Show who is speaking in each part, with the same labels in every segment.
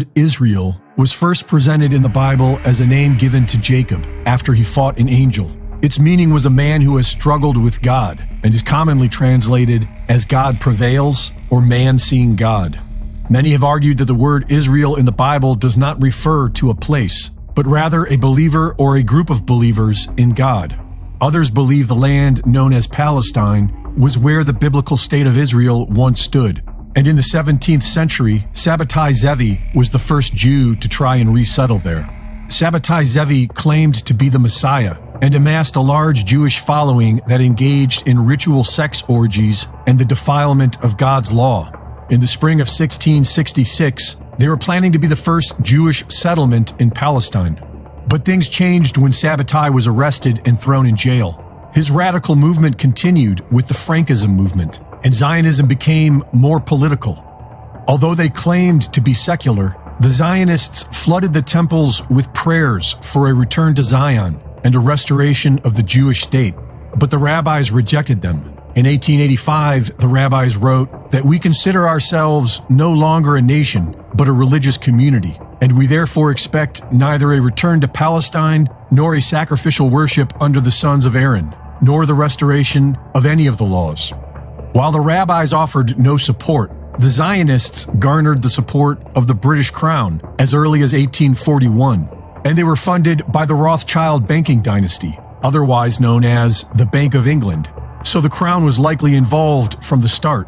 Speaker 1: word Israel was first presented in the Bible as a name given to Jacob after he fought an angel. Its meaning was a man who has struggled with God and is commonly translated as God prevails or man seeing God. Many have argued that the word Israel in the Bible does not refer to a place, but rather a believer or a group of believers in God. Others believe the land known as Palestine was where the biblical state of Israel once stood. And in the 17th century, Sabbatai Zevi was the first Jew to try and resettle there. Sabbatai Zevi claimed to be the Messiah and amassed a large Jewish following that engaged in ritual sex orgies and the defilement of God's law. In the spring of 1666, they were planning to be the first Jewish settlement in Palestine. But things changed when Sabbatai was arrested and thrown in jail. His radical movement continued with the Frankism movement, and Zionism became more political. Although they claimed to be secular, the Zionists flooded the temples with prayers for a return to Zion and a restoration of the Jewish state. But the rabbis rejected them. In 1885, the rabbis wrote that we consider ourselves no longer a nation, but a religious community, and we therefore expect neither a return to Palestine nor a sacrificial worship under the sons of Aaron, nor the restoration of any of the laws. While the rabbis offered no support, the Zionists garnered the support of the British Crown as early as 1841, and they were funded by the Rothschild banking dynasty, otherwise known as the Bank of England, so the Crown was likely involved from the start.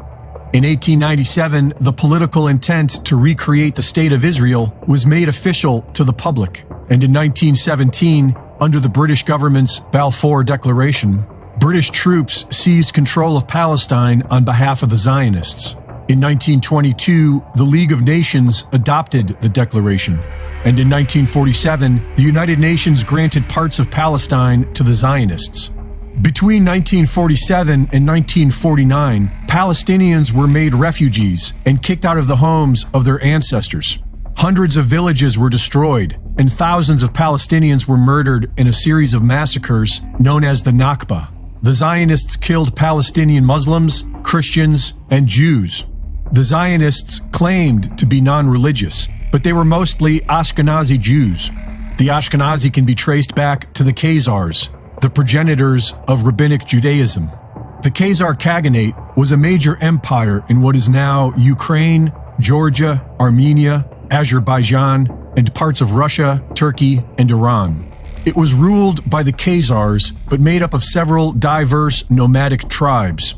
Speaker 1: In 1897, the political intent to recreate the State of Israel was made official to the public, and in 1917, under the British government's Balfour Declaration, British troops seized control of Palestine on behalf of the Zionists. In 1922, the League of Nations adopted the declaration, and in 1947, the United Nations granted parts of Palestine to the Zionists. Between 1947 and 1949, Palestinians were made refugees and kicked out of the homes of their ancestors. Hundreds of villages were destroyed, and thousands of Palestinians were murdered in a series of massacres known as the Nakba. The Zionists killed Palestinian Muslims, Christians, and Jews. The Zionists claimed to be non-religious, but they were mostly Ashkenazi Jews. The Ashkenazi can be traced back to the Khazars, the progenitors of Rabbinic Judaism. The Khazar Khaganate was a major empire in what is now Ukraine, Georgia, Armenia, Azerbaijan, and parts of Russia, Turkey, and Iran. It was ruled by the Khazars, but made up of several diverse nomadic tribes.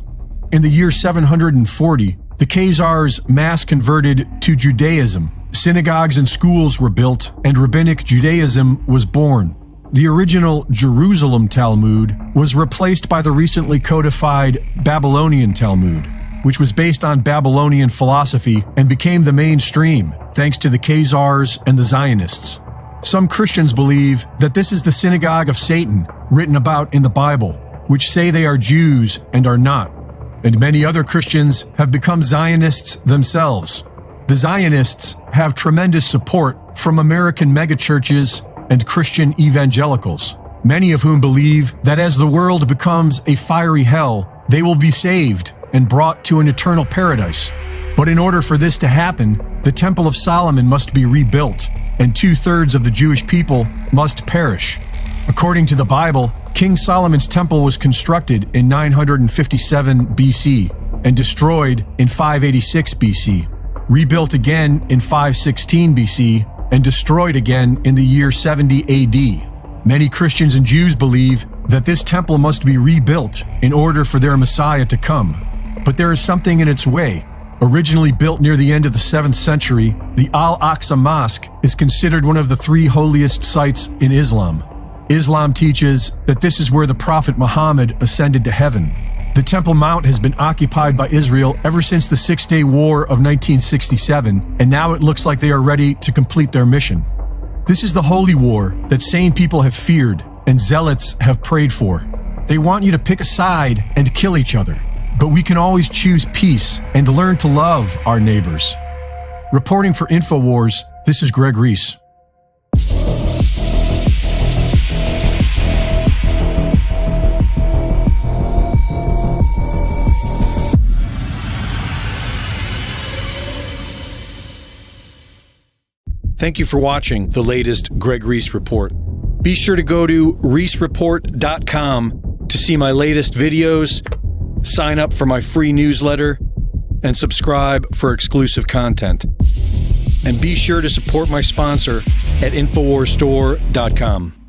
Speaker 1: In the year 740, the Khazars mass converted to Judaism. Synagogues and schools were built, and Rabbinic Judaism was born. The original Jerusalem Talmud was replaced by the recently codified Babylonian Talmud, which was based on Babylonian philosophy and became the mainstream thanks to the Khazars and the Zionists. Some Christians believe that this is the synagogue of Satan written about in the Bible, which say they are Jews and are not. And many other Christians have become Zionists themselves. The Zionists have tremendous support from American megachurches and Christian evangelicals, many of whom believe that as the world becomes a fiery hell, they will be saved and brought to an eternal paradise. But in order for this to happen, the Temple of Solomon must be rebuilt, and 2/3 of the Jewish people must perish. According to the Bible, King Solomon's temple was constructed in 957 BC and destroyed in 586 BC, rebuilt again in 516 BC, and destroyed again in the year 70 AD. Many Christians and Jews believe that this temple must be rebuilt in order for their Messiah to come. But there is something in its way. Originally built near the end of the 7th century, the Al-Aqsa Mosque is considered one of the 3 holiest sites in Islam. Islam teaches that this is where the Prophet Muhammad ascended to heaven. The Temple Mount has been occupied by Israel ever since the Six-Day War of 1967, and now it looks like they are ready to complete their mission. This is the holy war that sane people have feared and zealots have prayed for. They want you to pick a side and kill each other, but we can always choose peace and learn to love our neighbors. Reporting for InfoWars, this is Greg Reese. Thank you for watching the latest Greg Reese Report. Be sure to go to reesereport.com to see my latest videos, sign up for my free newsletter, and subscribe for exclusive content. And be sure to support my sponsor at InfoWarsStore.com.